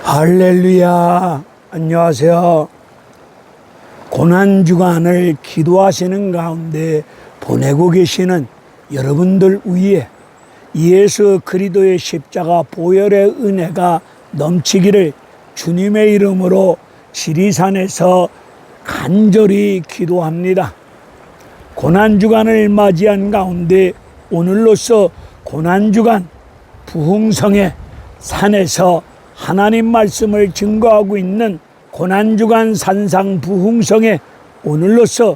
할렐루야. 안녕하세요. 고난주간을 기도하시는 가운데 보내고 계시는 여러분들 위에 예수 그리스도의 십자가 보혈의 은혜가 넘치기를 주님의 이름으로 지리산에서 간절히 기도합니다. 고난주간을 맞이한 가운데 오늘로써 고난주간 부흥성의 산에서 하나님 말씀을 증거하고 있는 고난주간 산상 부흥성에 오늘로써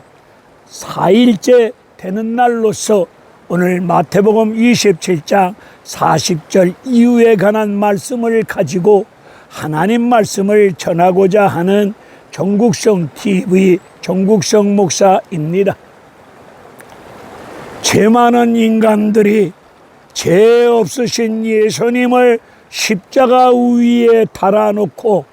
4일째 되는 날로서 오늘 마태복음 27장 40절 이후에 관한 말씀을 가지고 하나님 말씀을 전하고자 하는 정국성 TV 정국성 목사입니다. 죄 많은 인간들이 죄 없으신 예수님을 십자가 위에 달아놓고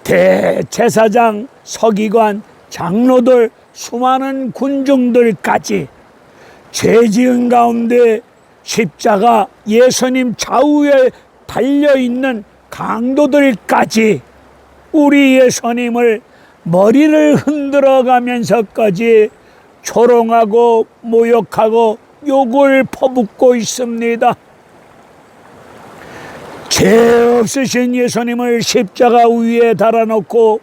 대제사장, 서기관, 장로들, 수많은 군중들까지 죄 지은 가운데 십자가 예수님 좌우에 달려있는 강도들까지 우리 예수님을 머리를 흔들어 가면서까지 조롱하고 모욕하고 욕을 퍼붓고 있습니다. 죄 없으신 예수님을 십자가 위에 달아놓고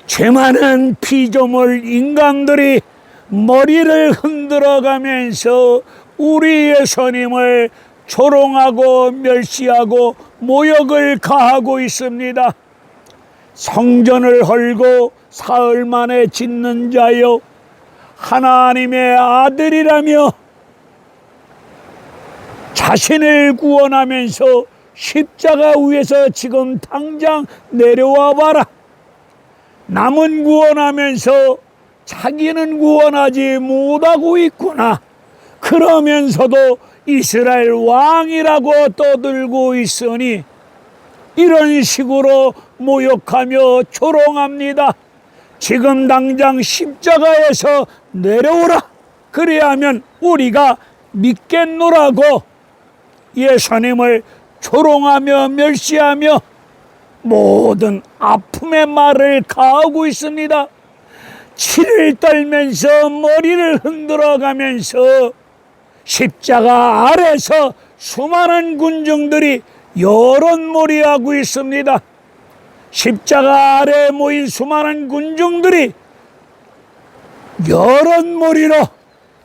죄 많은 피조물 인간들이 머리를 흔들어 가면서 우리 예수님을 조롱하고 멸시하고 모욕을 가하고 있습니다. 성전을 헐고 사흘 만에 짓는 자여 하나님의 아들이라며 자신을 구원하면서 십자가 위에서 지금 당장 내려와 봐라. 남은 구원하면서 자기는 구원하지 못하고 있구나. 그러면서도 이스라엘 왕이라고 떠들고 있으니 이런 식으로 모욕하며 조롱합니다. 지금 당장 십자가에서 내려오라. 그래야면 우리가 믿겠노라고 예수님을 조롱하며 멸시하며 모든 아픔의 말을 가하고 있습니다. 치를 떨면서 머리를 흔들어 가면서 십자가 아래서 수많은 군중들이 여론몰이하고 있습니다. 십자가 아래 모인 수많은 군중들이 여론몰이로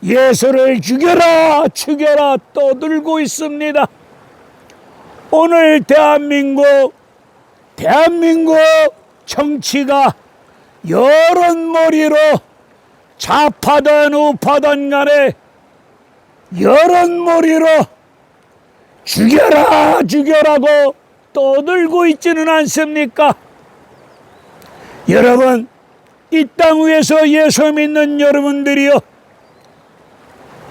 예수를 죽여라 죽여라 떠들고 있습니다. 오늘 대한민국 정치가 여론몰이로 좌파든 우파든 간에 여론몰이로 죽여라 죽여라고 떠들고 있지는 않습니까? 여러분, 이 땅 위에서 예수 믿는 여러분들이요,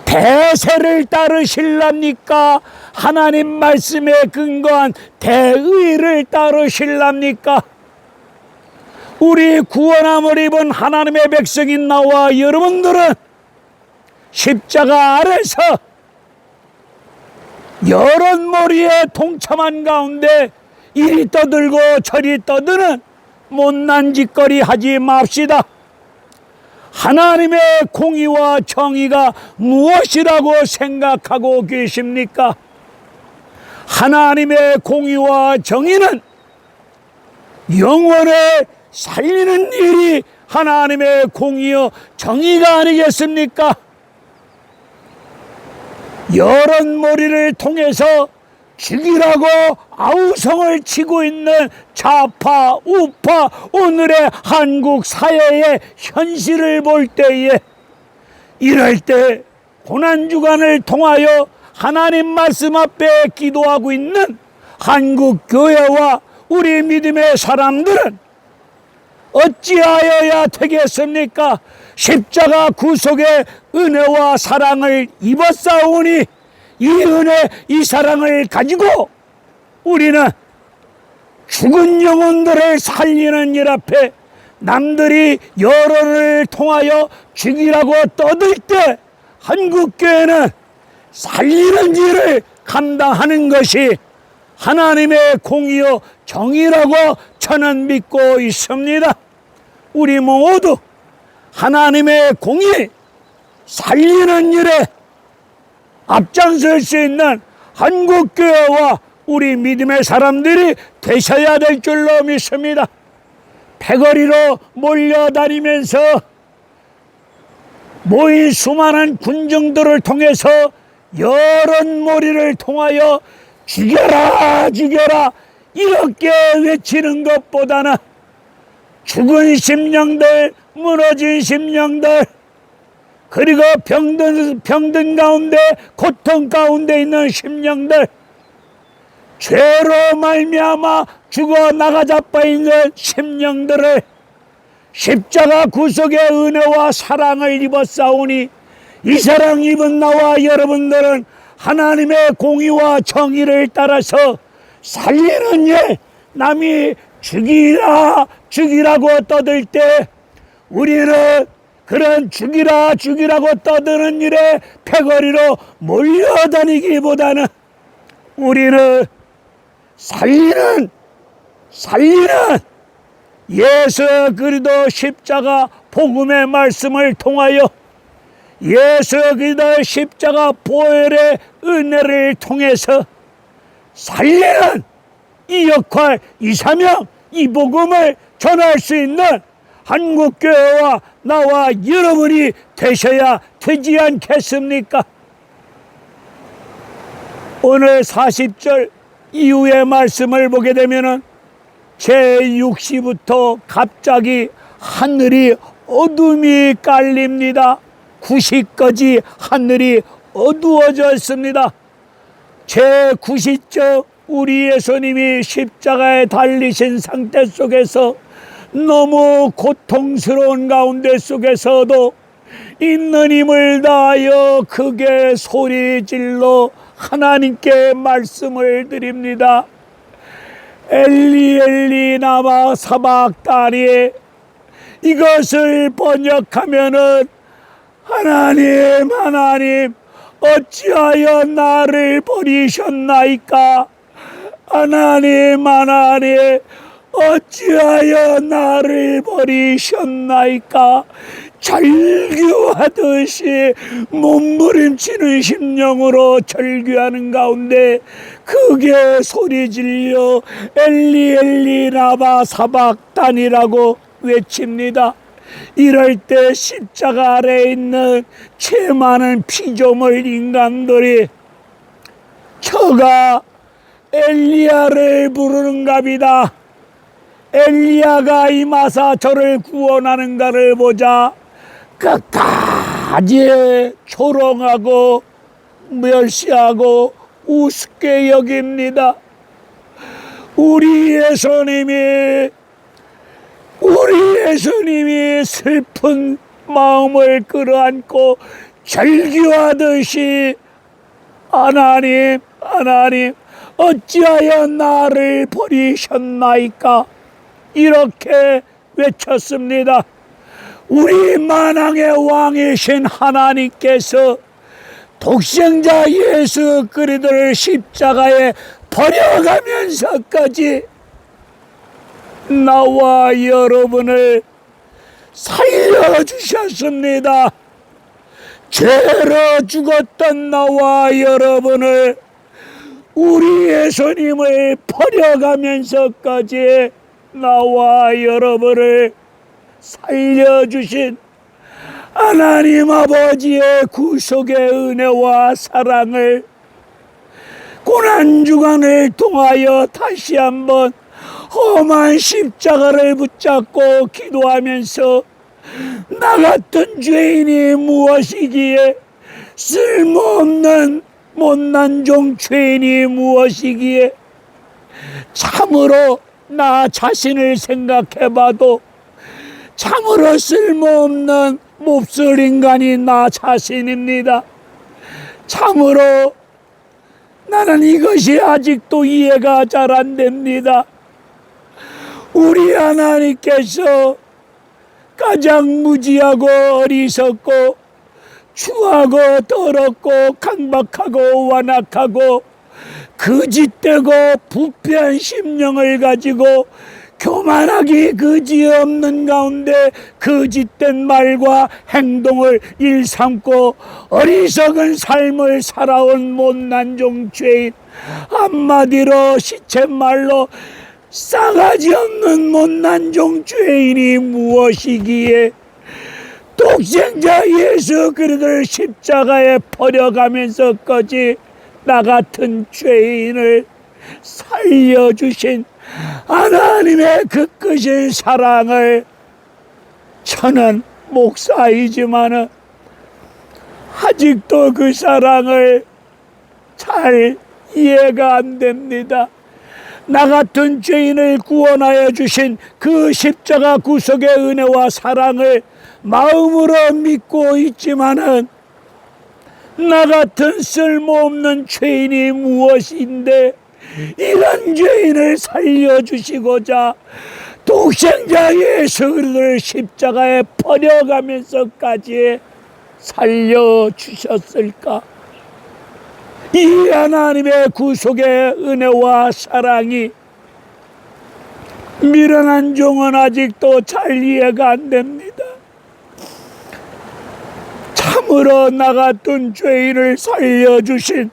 대세를 따르실랍니까? 하나님 말씀에 근거한 대의를 따르실랍니까? 우리 구원함을 입은 하나님의 백성인 나와 여러분들은 십자가 아래서 여론몰이에 동참한 가운데 이리 떠들고 저리 떠드는 못난 짓거리 하지 맙시다. 하나님의 공의와 정의가 무엇이라고 생각하고 계십니까? 하나님의 공의와 정의는 영혼을 살리는 일이 하나님의 공의요 정의가 아니겠습니까? 여론몰이를 통해서 죽이라고 아우성을 치고 있는 좌파 우파 오늘의 한국 사회의 현실을 볼 때에, 이럴 때 고난주간을 통하여 하나님 말씀 앞에 기도하고 있는 한국 교회와 우리 믿음의 사람들은 어찌하여야 되겠습니까? 십자가 구속의 은혜와 사랑을 입었사오니 이 은혜, 이 사랑을 가지고 우리는 죽은 영혼들을 살리는 일 앞에 남들이 여론을 통하여 죽이라고 떠들 때 한국교회는 살리는 일을 감당하는 것이 하나님의 공의요 정의라고 저는 믿고 있습니다. 우리 모두 하나님의 공의 살리는 일에 앞장설 수 있는 한국교회와 우리 믿음의 사람들이 되셔야 될 줄로 믿습니다. 패거리로 몰려다니면서 모인 수많은 군중들을 통해서 여론몰이를 통하여 죽여라 죽여라 이렇게 외치는 것보다는 죽은 심령들, 무너진 심령들, 그리고 병든 가운데, 고통 가운데 있는 심령들, 죄로 말미암아 죽어 나가자빠 있는 심령들을 십자가 구속의 은혜와 사랑을 입었사오니 이 사랑 입은 나와 여러분들은 하나님의 공의와 정의를 따라서 살리는 일, 남이 죽이라고 떠들 때 우리는 그런 죽이라고 떠드는 일에 패거리로 몰려다니기보다는 우리는 살리는 예수 그리스도 십자가 복음의 말씀을 통하여 예수 그리스도 십자가 보혈의 은혜를 통해서 살리는 이 역할, 이 사명, 이 복음을 전할 수 있는 한국교회와 나와 여러분이 되셔야 되지 않겠습니까? 오늘 40절 이후의 말씀을 보게 되면은 제6시부터 갑자기 하늘이 어둠이 깔립니다. 9시까지 하늘이 어두워졌습니다. 제9시적 우리 예수님이 십자가에 달리신 상태 속에서 너무 고통스러운 가운데 속에서도 있는 힘을 다하여 크게 소리질러 하나님께 말씀을 드립니다. 엘리 엘리 라마 사박다니, 이것을 번역하면은 하나님 어찌하여 나를 버리셨나이까? 하나님 어찌하여 나를 버리셨나이까? 절규하듯이 몸부림치는 심령으로 절규하는 가운데 크게 소리질려 엘리 엘리 라마 사박단이라고 외칩니다. 이럴 때 십자가 아래에 있는 채 많은 피조물 인간들이 저가 엘리야를 부르는갑니다. 엘리야가 임하사 저를 구원하는가를 보자 끝까지 조롱하고 멸시하고 우습게 여깁니다. 우리 예수님이 슬픈 마음을 끌어안고 절규하듯이 하나님 어찌하여 나를 버리셨나이까? 이렇게 외쳤습니다. 우리 만왕의 왕이신 하나님께서 독생자 예수 그리스도를 십자가에 버려가면서까지 나와 여러분을 살려주셨습니다. 죄로 죽었던 나와 여러분을 우리 예수님을 버려가면서까지 나와 여러분을 살려주신 하나님 아버지의 구속의 은혜와 사랑을 고난주간을 통하여 다시 한번 험한 십자가를 붙잡고 기도하면서 나 같은 죄인이 무엇이기에, 쓸모없는 못난 종 죄인이 무엇이기에, 참으로 나 자신을 생각해봐도 참으로 쓸모없는 몹쓸 인간이 나 자신입니다. 참으로 나는 이것이 아직도 이해가 잘 안 됩니다. 우리 하나님께서 가장 무지하고 어리석고 추하고 더럽고 강박하고 완악하고 거짓되고 부패한 심령을 가지고 교만하기 그지없는 가운데 거짓된 말과 행동을 일삼고 어리석은 삶을 살아온 못난 종 죄인, 한마디로 시쳇말로 싸가지 없는 못난 종 죄인이 무엇이기에 독생자 예수 그리스도를 십자가에 버려가면서까지 나 같은 죄인을 살려주신 하나님의 그 크신 사랑을, 저는 목사이지만은 아직도 그 사랑을 잘 이해가 안 됩니다. 나 같은 죄인을 구원하여 주신 그 십자가 구속의 은혜와 사랑을 마음으로 믿고 있지만은 나 같은 쓸모없는 죄인이 무엇인데 이런 죄인을 살려주시고자 독생자 예수 그리스도를 십자가에 버려가면서까지 살려주셨을까? 이 하나님의 구속의 은혜와 사랑이 미련한 종은 아직도 잘 이해가 안 됩니다. 참으로 나 같은 죄인을 살려주신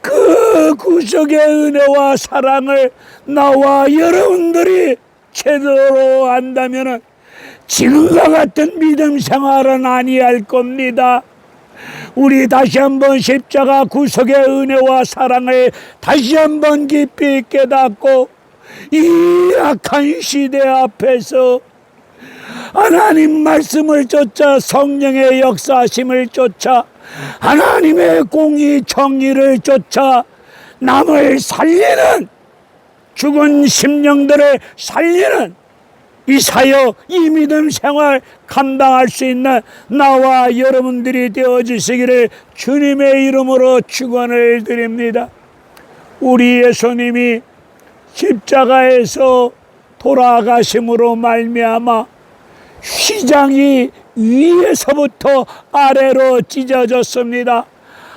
그 구속의 은혜와 사랑을 나와 여러분들이 제대로 안다면 지금과 같은 믿음 생활은 아니할 겁니다. 우리 다시 한번 십자가 구속의 은혜와 사랑을 다시 한번 깊이 깨닫고 이 악한 시대 앞에서 하나님 말씀을 쫓아 성령의 역사심을 쫓아 하나님의 공의 정의를 쫓아 남을 살리는, 죽은 심령들을 살리는 이 사역, 이 믿음 생활 감당할 수 있는 나와 여러분들이 되어주시기를 주님의 이름으로 축원을 드립니다. 우리 예수님이 십자가에서 돌아가심으로 말미암아 휘장이 위에서부터 아래로 찢어졌습니다.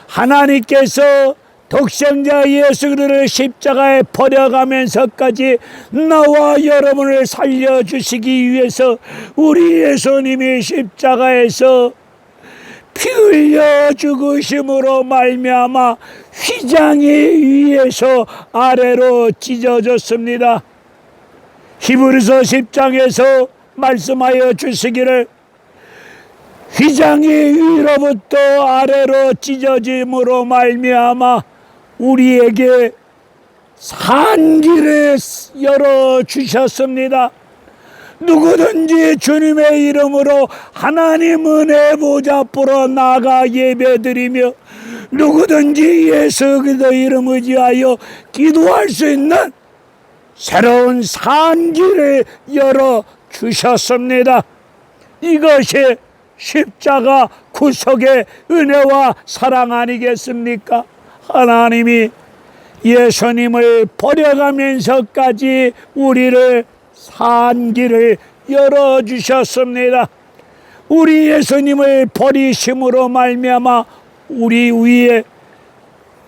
하나님께서 독생자 예수 그리스도를 십자가에 버려가면서까지 나와 여러분을 살려주시기 위해서 우리 예수님이 십자가에서 피 흘려 죽으심으로 말미암아 휘장이 위에서 아래로 찢어졌습니다. 히브리서 10장에서 말씀하여 주시기를 휘장이 위로부터 아래로 찢어짐으로 말미암아 우리에게 산길을 열어주셨습니다. 누구든지 주님의 이름으로 하나님 은혜 보좌 앞으로 나가 예배드리며 누구든지 예수 그리스도 이름 의지하여 기도할 수 있는 새로운 산길을 열어주셨습니다. 이것이 십자가 구속의 은혜와 사랑 아니겠습니까? 하나님이 예수님을 버려가면서까지 우리를 산길을 열어주셨습니다. 우리 예수님을 버리심으로 말미암아 우리 위에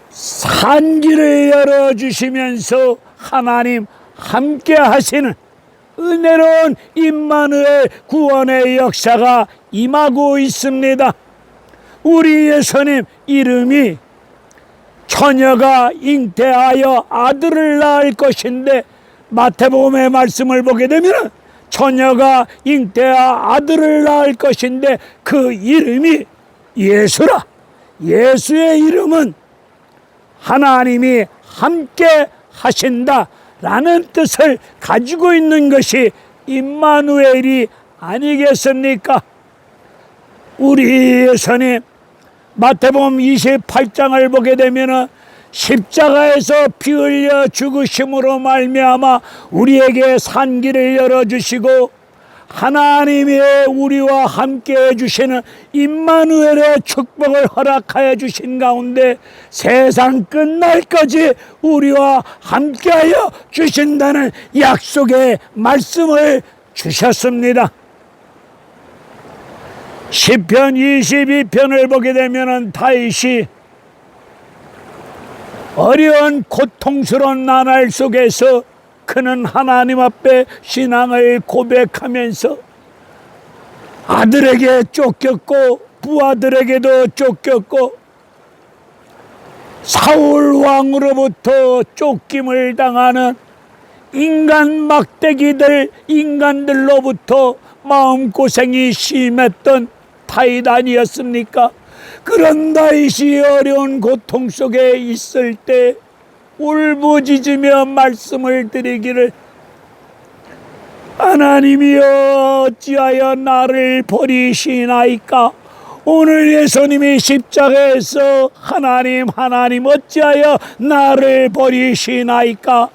산길을 열어주시면서 하나님 함께 하시는 은혜로운 임마누엘 구원의 역사가 임하고 있습니다. 우리 예수님 이름이 처녀가 잉태하여 아들을 낳을 것인데 마태복음의 말씀을 보게 되면 처녀가 잉태하 아들을 낳을 것인데 그 이름이 예수라. 예수의 이름은 하나님이 함께 하신다 라는 뜻을 가지고 있는 것이 임마누엘이 아니겠습니까? 우리 예수님 마태복음 28장을 보게 되면 십자가에서 피 흘려 죽으심으로 말미암아 우리에게 산길을 열어주시고 하나님이 우리와 함께 해주시는 임마누엘의 축복을 허락하여 주신 가운데 세상 끝날까지 우리와 함께하여 주신다는 약속의 말씀을 주셨습니다. 시편 22편을 보게 되면 다윗이 어려운 고통스러운 나날 속에서 그는 하나님 앞에 신앙을 고백하면서 아들에게 쫓겼고 부하들에게도 쫓겼고 사울 왕으로부터 쫓김을 당하는 인간 막대기들, 인간들로부터 마음고생이 심했던 다윗 아니었습니까? 그런 다윗이 어려운 고통 속에 있을 때 울부짖으며 말씀을 드리기를, 하나님이여 어찌하여 나를 버리시나이까? 오늘 예수님이 십자가에서 하나님 어찌하여 나를 버리시나이까?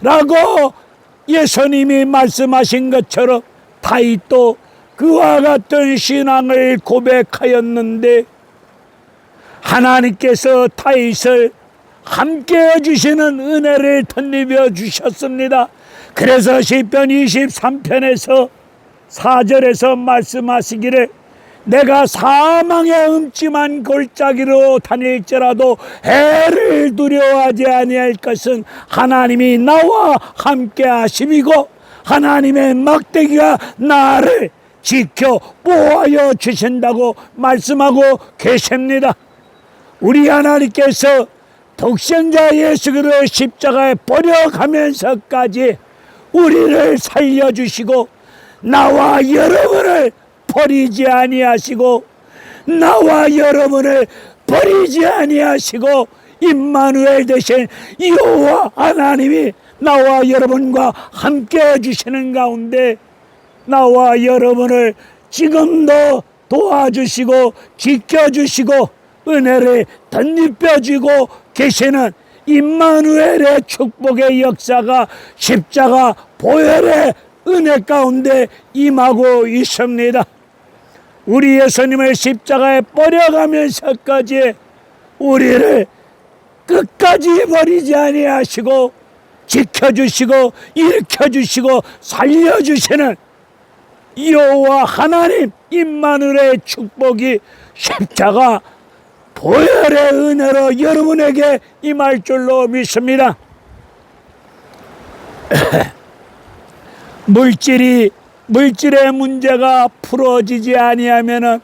라고 예수님이 말씀하신 것처럼 다윗도 그와 같은 신앙을 고백하였는데, 하나님께서 다윗을 함께해 주시는 은혜를 덧입혀 주셨습니다. 그래서 시편 23편에서 4절에서 말씀하시기를, 내가 사망의 음침한 골짜기로 다닐지라도 해를 두려워하지 아니할 것은 하나님이 나와 함께 하심이고 하나님의 막대기가 나를 지켜 보호하여 주신다고 말씀하고 계십니다. 우리 하나님께서 독생자 예수 그리스도를 십자가에 버려가면서까지 우리를 살려주시고 나와 여러분을 버리지 아니하시고 나와 여러분을 버리지 아니하시고 임마누엘 되신 여호와 하나님이 나와 여러분과 함께 해주시는 가운데 나와 여러분을 지금도 도와주시고 지켜주시고 은혜를 덧입혀주고 계시는 임마누엘의 축복의 역사가 십자가 보혈의 은혜 가운데 임하고 있습니다. 우리 예수님을 십자가에 버려가면서까지 우리를 끝까지 버리지 아니하시고 지켜주시고 일으켜주시고 살려주시는 여호와 하나님 임마누엘의 축복이 십자가 보혈의 은혜로 여러분에게 임할 줄로 믿습니다. 물질의 문제가 풀어지지 아니하면은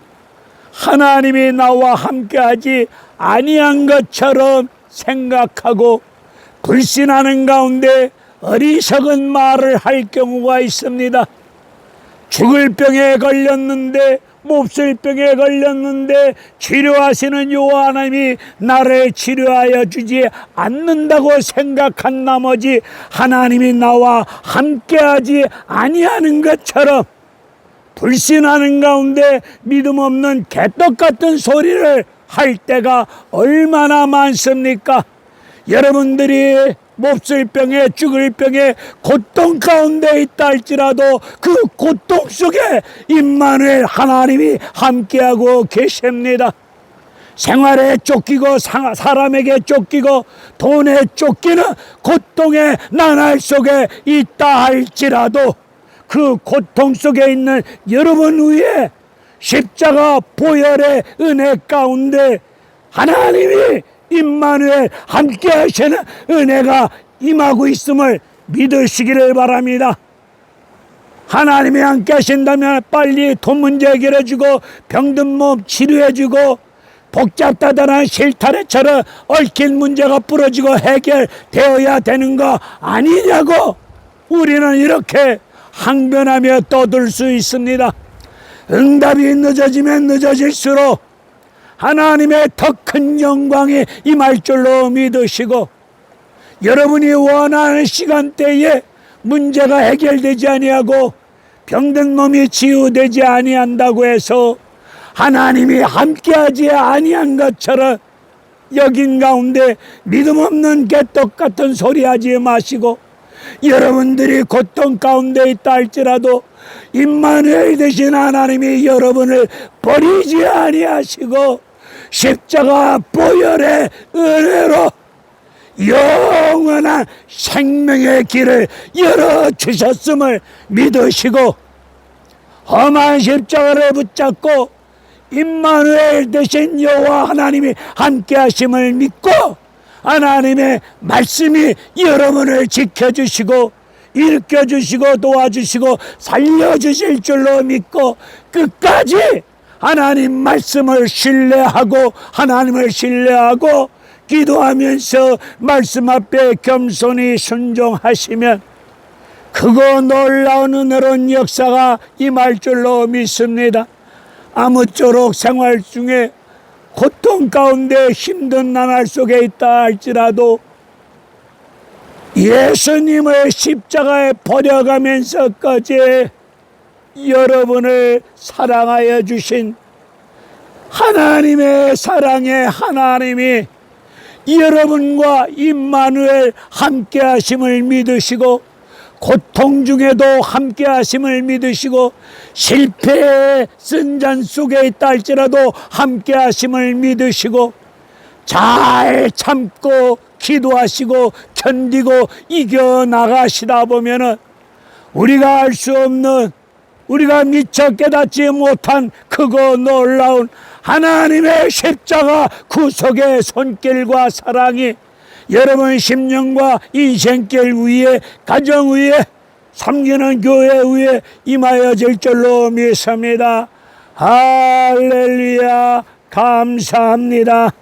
하나님이 나와 함께하지 아니한 것처럼 생각하고 불신하는 가운데 어리석은 말을 할 경우가 있습니다. 죽을 병에 걸렸는데, 몹쓸 병에 걸렸는데 치료하시는 여호와 하나님이 나를 치료하여 주지 않는다고 생각한 나머지 하나님이 나와 함께하지 아니하는 것처럼 불신하는 가운데 믿음 없는 개떡 같은 소리를 할 때가 얼마나 많습니까? 여러분들이 몹쓸 병에 죽을 병에 고통 가운데 있다 할지라도 그 고통 속에 임마누엘 하나님이 함께하고 계십니다. 생활에 쫓기고 사람에게 쫓기고 돈에 쫓기는 고통의 나날 속에 있다 할지라도 그 고통 속에 있는 여러분 위에 십자가 보혈의 은혜 가운데 하나님이 임마누엘 함께 하시는 은혜가 임하고 있음을 믿으시기를 바랍니다. 하나님이 함께 하신다면 빨리 돈 문제 해결해주고 병든 몸 치료해주고 복잡다단한 실타래처럼 얽힌 문제가 부러지고 해결되어야 되는 거 아니냐고 우리는 이렇게 항변하며 떠들 수 있습니다. 응답이 늦어지면 늦어질수록 하나님의 더 큰 영광이 임할 줄로 믿으시고, 여러분이 원하는 시간대에 문제가 해결되지 아니하고 병든 몸이 치유되지 아니한다고 해서 하나님이 함께하지 아니한 것처럼 여긴 가운데 믿음 없는 개떡 같은 소리 하지 마시고, 여러분들이 고통 가운데 있다 할지라도 임마누엘 되신 하나님이 여러분을 버리지 아니하시고 십자가 보혈의 은혜로 영원한 생명의 길을 열어주셨음을 믿으시고 험한 십자가를 붙잡고 임마누엘 되신 여호와 하나님이 함께 하심을 믿고 하나님의 말씀이 여러분을 지켜주시고 일으켜주시고 도와주시고 살려주실 줄로 믿고 끝까지 하나님 말씀을 신뢰하고 하나님을 신뢰하고 기도하면서 말씀 앞에 겸손히 순종하시면 크고 놀라운 은혜로운 역사가 임할 줄로 믿습니다. 아무쪼록 생활 중에 고통 가운데 힘든 나날 속에 있다 할지라도 예수님을 십자가에 버려가면서까지 여러분을 사랑하여 주신 하나님의 사랑에 하나님이 여러분과 임마누엘 함께 하심을 믿으시고 고통 중에도 함께 하심을 믿으시고 실패의 쓴잔 속에 있다 할지라도 함께 하심을 믿으시고 잘 참고 기도하시고 견디고 이겨나가시다 보면은 우리가 알 수 없는 우리가 미처 깨닫지 못한 크고 놀라운 하나님의 십자가 구속의 손길과 사랑이 여러분 심령과 인생길 위에 가정 위에 섬기는 교회 위에 임하여질 줄로 믿습니다. 할렐루야 감사합니다.